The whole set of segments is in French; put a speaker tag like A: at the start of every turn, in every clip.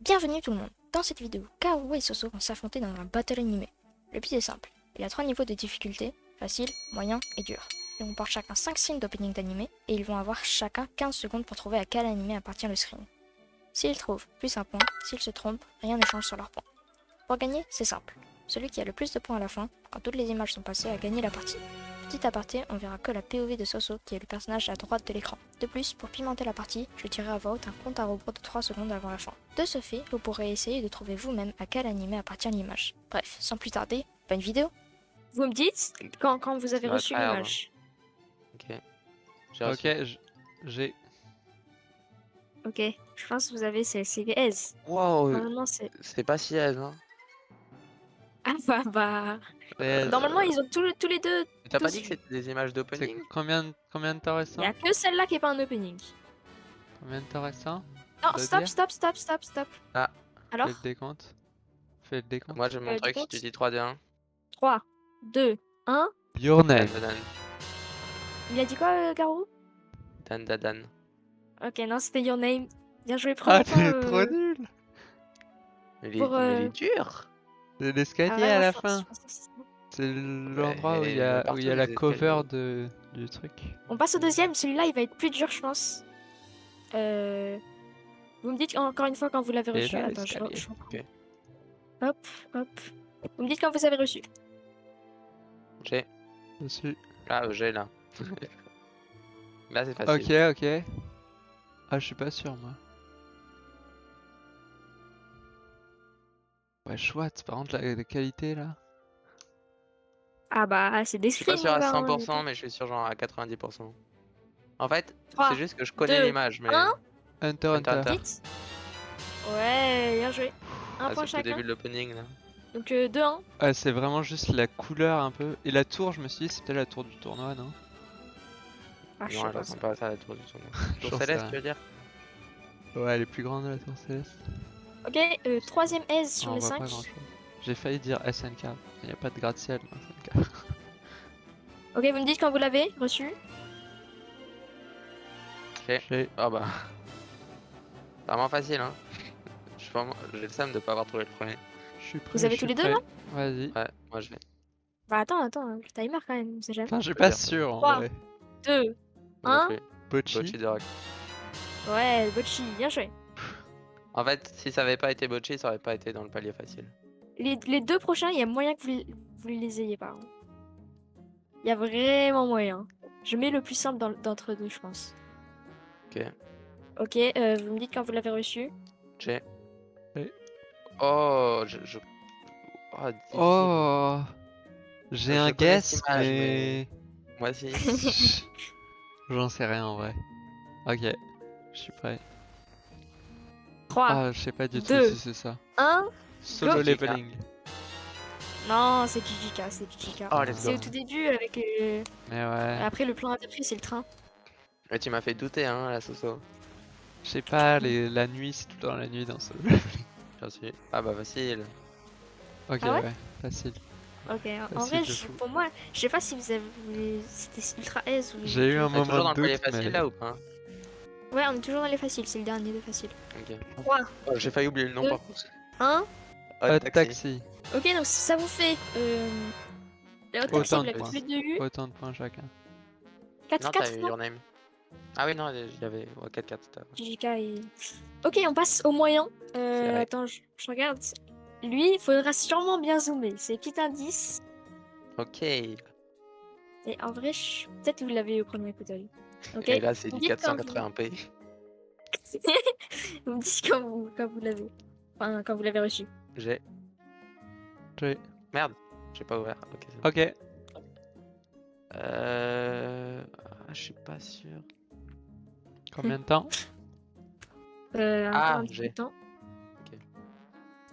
A: Bienvenue tout le monde. Dans cette vidéo, Kaoru et Soso vont s'affronter dans un battle animé. Le but est simple. Il y a 3 niveaux de difficulté, facile, moyen et dur. Ils vont porter chacun 5 screens d'opening d'animé et ils vont avoir chacun 15 secondes pour trouver à quel animé appartient le screen. S'ils trouvent, plus un point. S'ils se trompent, rien ne change sur leur point. Pour gagner, c'est simple. Celui qui a le plus de points à la fin, quand toutes les images sont passées, a gagné la partie. Petit aparté, on verra que la POV de Soso qui est le personnage à droite de l'écran. De plus, pour pimenter la partie, je dirai à voix haute un compte à rebours de 3 secondes avant la fin. De ce fait, vous pourrez essayer de trouver vous-même à quel animé appartient l'image. Bref, sans plus tarder, bonne vidéo. Vous me dites quand vous avez reçu l'image.
B: Ok. J'ai reçu.
C: Ok, j'ai.
A: Ok, je pense que vous avez c'est CVS.
B: Wow,
A: Normalement c'est...
B: c'est pas si aise, hein.
A: Ah bah...
C: C'est
A: Normalement ils ont tous les deux...
B: T'as pas
A: tous-
B: dit que c'était des images d'opening?
C: combien de temps
A: Il
C: restant?
A: n'y a que celle-là qui est pas un opening.
C: Combien de temps restant?
A: Non,
C: De
A: stop,
C: dire
A: stop, stop, stop, stop.
B: Ah.
A: Alors,
C: Fais le décompte. Fais le décompte.
B: Moi j'ai mon truc,
A: décompte.
B: tu dis 3, 2, 1.
A: 3, 2, 1...
C: Your name.
B: Dan, Dan,
A: Il a dit quoi, Garou?
B: Dan, Dan, Dan.
A: Ok, non, c'était Your Name. Bien joué,
C: Ah,
A: premier point.
C: t'es trop nul!
B: Mais
A: Pour,
B: il est dur.
C: C'est
A: Ah
C: l'escalier
A: ouais,
C: à
A: moi,
C: la
A: je
C: fin.
A: pense que c'est ça.
C: C'est l'endroit où il y
B: Ouais,
C: a,
B: partout,
C: la
B: les
C: cover
B: escaliers.
C: du truc.
A: On passe au deuxième. Celui-là, il va être plus dur, je pense. Vous me dites encore une fois quand vous l'avez
C: Et
A: reçu.
C: là,
A: Attends,
C: l'escalier.
A: je reprends.
B: Ok.
A: Hop, hop. Vous me dites quand vous avez reçu.
B: J'ai.
C: Dessus.
B: Ah, j'ai là. Là c'est facile.
C: Ok, ok. Ah, je suis pas sûr, moi. Ouais, chouette, par contre, la qualité là.
A: Ah bah, c'est des
B: Je suis pas
A: screens,
B: sûr
A: mon
B: à
A: gars.
B: 100%, mais je suis sûr genre à 90%. En fait,
A: 3,
B: c'est juste que je connais
A: 2,
B: l'image, mais...
A: 1.
C: Hunter,
B: Hunter,
C: Hunter.
B: Hunter.
A: Vite. Ouais, bien joué. Un
B: Ah,
A: point
B: c'est le tout
A: chacun.
B: début de l'opening là.
A: Donc 2-1.
C: Ah, c'est vraiment juste la couleur un peu. Et la tour, je me suis dit, c'était la tour du tournoi, non?
A: Ah, je
B: Non,
A: sais
B: elle
A: pas.
B: ressemble pas à ça la tour du tournoi. Tour
C: J'en sais
B: céleste,
C: rien.
B: tu veux dire?
A: Ah.
C: Ouais, elle est plus grande la tour céleste.
A: Ok, troisième aise sur
C: On
A: les
C: voit
A: 5.
C: pas grand chose. J'ai failli dire SNK. Il n'y a pas de gratte-ciel dans SNK.
A: Ok, vous me dites quand vous l'avez reçu.
C: J'ai.
B: Oh bah. C'est vraiment facile, hein. J'ai le seum de pas avoir trouvé le premier.
C: Je suis prêt.
A: Vous avez
C: je
A: tous
C: suis
A: les deux,
C: prêt.
A: là?
C: Vas-y.
B: Ouais, moi je l'ai.
A: Bah attends, le timer quand même, on sait jamais.
C: Putain, je suis
B: Faut
C: pas
B: dire,
C: sûr en
A: 3,
C: vrai.
A: 2,
B: Moi non
A: 1.
B: plus.
C: Bocchi.
B: Bocchi de rock.
A: Ouais, Bocchi, bien joué.
B: En fait, si ça avait pas été Bocchi, ça aurait pas été dans le palier facile.
A: Les deux prochains, il y a moyen que vous les ayez pas. Hein. Il y a vraiment moyen. Je mets le plus simple d'entre deux, je pense.
B: Ok.
A: Ok, vous me dites quand vous l'avez reçu.
B: J'ai.
C: Oui.
B: Oh, Oh, difficile.
C: Oh, j'ai un
B: Je connais
C: guess,
B: cette image,
C: mais
B: Moi aussi.
C: j'en sais rien en vrai. Ok, je suis prêt.
A: 3,
C: Ah, je sais pas du tout
A: 2,
C: si c'est ça.
A: 1.
C: Solo
B: Go.
C: leveling.
A: Non, c'est Jujika, c'est Jujika.
B: Oh, let's
A: C'est
B: go.
A: au tout début avec...
C: Mais ouais,
A: Après, le plan inverti, c'est le train.
B: Mais tu m'as fait douter, hein, la Soso.
C: je sais pas, la nuit, c'est tout le temps la nuit dans Solo.
B: J'en suis. Ah bah facile.
C: Ok,
A: Ah ouais
C: ouais, facile.
A: Ok, en
C: Facile
A: vrai,
C: de fou.
A: pour moi, je sais pas si vous avez... C'était ultra aise ou...
C: J'ai eu un
B: On est toujours
C: moment
B: dans
C: de
B: le palier
C: doute,
B: facile
C: mais...
B: là ou pas?
A: Ouais, on est toujours dans les faciles, c'est le dernier des faciles.
B: Ok.
A: 3,
B: Oh, j'ai failli oublier le nom
A: 2,
B: par contre.
A: 1.
B: Hot
C: Hot taxi.
A: Ok, donc ça vous fait... La haute taxi,
C: Autant
A: vous
C: de
A: l'avez
C: points.
A: tous les deux eu.
C: Autant de points chacun.
A: 4,
B: Non, t'as
A: 4,
B: eu
A: non
B: Your Name. Ah oui, non, il y avait 4-4.
A: JK et... Ok, on passe au moyen.
B: vrai.
A: Attends, je regarde. Lui, il faudra sûrement bien zoomer. C'est petit indice.
B: Ok.
A: Et en vrai, peut-être que vous l'avez eu au premier coup d'œil. Ok.
B: Et là, c'est
A: Vous
B: du
A: me dites quand
B: 480p.
A: vous me dites quand vous l'avez. Enfin, quand vous l'avez reçu.
B: J'ai.
C: J'ai.
B: Merde, j'ai pas ouvert. Ok, c'est bon.
C: Ok.
B: Je suis pas sûr.
C: Combien de temps?
A: Encore un petit peu
B: j'ai.
A: de temps.
B: Ok.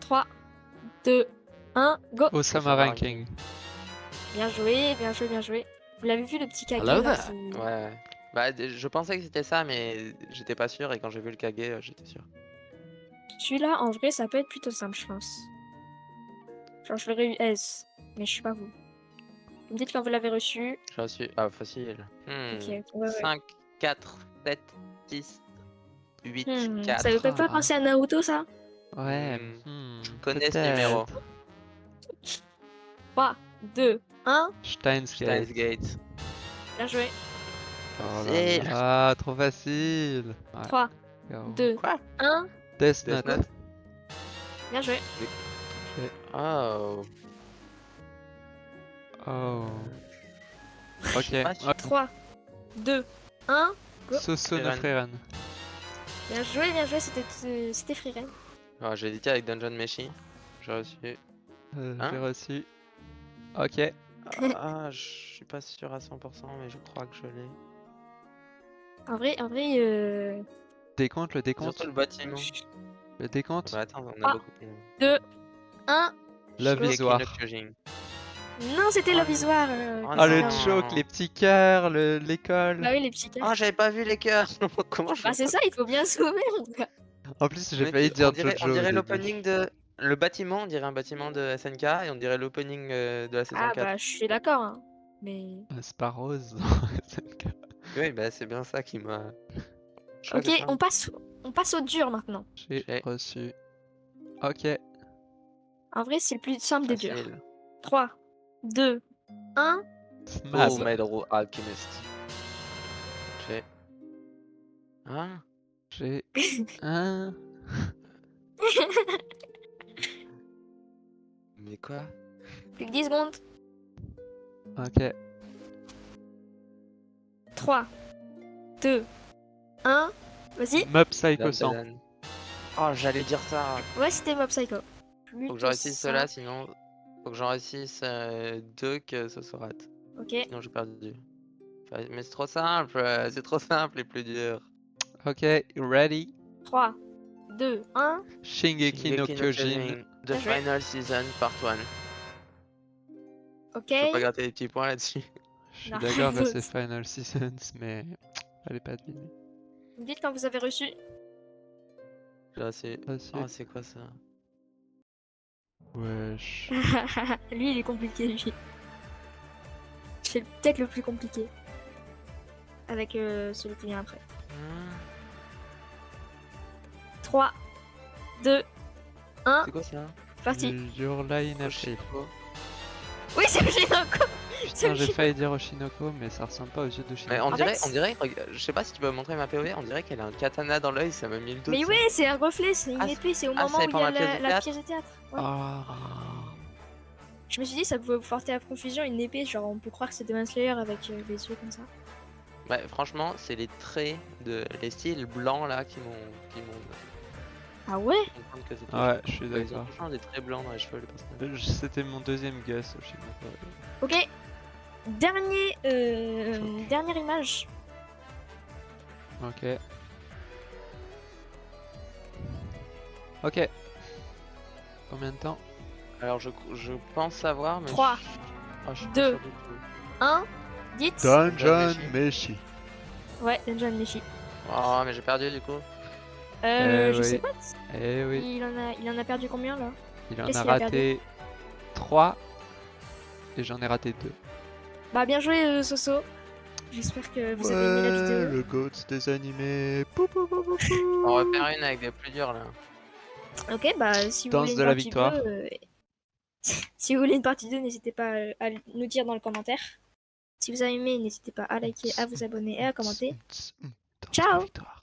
A: 3, 2, 1, go.
C: Osama Ranking.
A: Bien joué, bien joué, bien joué. Vous l'avez vu le petit kage
B: Hello
A: là
B: there.
A: qui...
B: Ouais. Bah, je pensais que c'était ça, mais j'étais pas sûr. Et quand j'ai vu le Kage, j'étais sûr.
A: Celui-là, en vrai, ça peut être plutôt simple, je pense. Genre, je l'aurais eu S, mais je suis pas vous. Vous me dites quand vous l'avez reçu.
B: J'ai reçu. Ah, facile.
A: Ok, ouais, ouais.
B: 5, 4, 7, 6, 8,
A: Ça
B: 4.
A: vous fait pas penser à Naruto, ça?
C: Ouais,
B: Je connais ce numéro.
A: 3, 2, 1.
C: Steins
B: Steins
C: Gate.
B: Gate.
A: Bien joué.
C: Oh
B: Facile.
C: là là, trop facile. Ouais,
A: 3,
C: gros.
A: 2,
B: Quoi?
A: 1.
C: Death
B: Death
C: Note.
B: Note?
A: Bien joué.
B: Oh.
C: Oh. Ok.
B: pas sûr.
C: Ouais.
A: 3, 2, 1. Go.
C: Soso no
B: Frieren.
C: Frieren.
A: Bien joué, c'était Freeren.
B: Oh, j'ai hésité avec Dungeon Meshi. J'ai reçu. Hein
C: J'ai reçu. Ok.
B: Ah, je suis pas sûr à 100%, mais je crois que je l'ai.
A: En vrai,
C: Décompte, le décompte.
B: Surtout le bâtiment.
C: Le décompte.
B: Bah attends, on a
A: Ah.
B: beaucoup de monde.
A: 2, 1.
C: La
B: Shingeki
C: visoire.
B: no Kyojin.
A: Non, c'était
B: Oh,
A: le
B: non.
A: visoire.
B: Oh,
C: Oh le
B: non.
C: choc, les petits cœurs, l'école.
A: Bah oui, les petits cœurs.
B: Oh, j'avais pas vu les cœurs. Comment je
A: Bah c'est ça, il faut bien sauver, mon gars.
C: En plus, j'ai
B: Mais
C: failli
B: on
C: dire
B: dirait,
C: Jojo
B: on
C: au
B: dirait
C: début.
B: l'opening de. Le bâtiment, on dirait un bâtiment de SNK et on dirait l'opening de la saison
A: Ah
B: 4.
A: bah je suis d'accord, hein. Mais...
C: C'est pas rose.
B: Oui, bah c'est bien ça qui m'a.
A: Ok,
B: choqué, ça.
A: on passe au dur maintenant.
C: J'ai
B: J'ai-
C: reçu. Ok.
A: En vrai, c'est le plus simple des durs.
B: Facile.
A: 3, 2, 1.
C: Smaz.
B: Full Metal Alchemist. J'ai. Hein?
C: J'ai un.
B: Mais quoi?
A: Plus que 10 secondes.
C: Ok.
A: 3, 2, 1. Vas-y.
C: Mob Psycho
B: Dan,
C: 100.
B: Dan, Dan. Oh, j'allais dire ça.
A: Ouais, c'était Mob Psycho.
B: Faut que
A: Plutôt
B: j'en réussisse
A: ça.
B: cela, sinon. Faut que j'en réussisse deux que ce soit rate.
A: Ok.
B: Sinon, j'ai perdu. Mais c'est trop simple, c'est trop simple et plus dur.
C: Ok, ready?
A: 3, 2, 1.
C: Shingeki no Kyojin.
B: The
A: Bien joué.
B: Final Season Part 1.
A: Ok.
B: Je peux pas gratter des petits points là-dessus.
C: Je suis
A: Non,
C: d'accord que
A: vous-
C: c'est Final Seasons, mais fallait pas deviner.
A: Vous me dites quand vous avez reçu.
B: Là, c'est.
C: Reçu.
B: Oh, c'est quoi ça?
C: Wesh.
A: Lui, il est compliqué, lui. C'est peut-être le plus compliqué. Avec celui qui vient après.
B: Hein?
A: 3, 2, 1.
B: C'est quoi ça?
A: Parti.
C: Your Line April.
B: Oshinoko.
A: Oui, c'est Oshinoko.
C: Putain, j'ai failli dire Oshinoko, mais ça ressemble pas aux yeux d'Oshinoko.
B: Mais on
A: En
B: dirait,
A: fait,
B: je sais pas si tu peux montrer ma POV, on dirait qu'elle a un katana dans l'œil, ça m'a mis le doute.
A: Mais
B: ça.
A: ouais, c'est un reflet, c'est une
B: Ah,
A: épée, c'est au
B: ah,
A: moment
B: c'est
A: où il y
B: pendant
A: a
B: la pièce de
A: la
B: théâtre.
A: pièce de théâtre. Ouais.
C: Ah.
A: Je me suis dit, ça pouvait vous porter à confusion une épée, genre on peut croire que c'est Demon Slayer avec les yeux comme ça.
B: Ouais, franchement, c'est les traits les styles blancs là qui m'ont
A: Ah ouais?
B: fait comprendre que c'était.
C: Ouais, je suis
B: Ils ont
C: d'accord.
B: toujours des traits blancs dans les cheveux, les personnages.
C: C'était mon deuxième guess, Oshinoko.
A: Ok. Dernière image.
C: Ok. Ok. Combien de temps?
B: Alors, je pense savoir, mais.
A: 3,
B: je suis pas
A: 2.
B: sûr du tout.
A: 1. Dites.
C: Dungeon Meshi.
A: Ouais, Dungeon Meshi.
B: Oh, mais j'ai perdu du coup.
C: Eh
A: Je
C: oui.
A: sais pas.
C: Eh oui,
A: Il en a perdu combien là?
C: il en
A: Qu'est-ce
C: a
A: qu'il a perdu
C: raté 3 et j'en ai raté 2.
A: Bah bien joué Soso. J'espère que vous avez aimé la vidéo.
C: Le GOAT des animés. Pou, pou, pou, pou, pou.
B: On va faire une avec des plus durs là.
A: Ok, bah si vous
C: Danse
A: voulez une
C: de la
A: partie
C: victoire.
A: 2, si vous voulez une partie 2, n'hésitez pas à nous dire dans le commentaire. Si vous avez aimé, n'hésitez pas à liker, à vous abonner et à commenter.
C: Danse de la
A: Ciao.
C: victoire.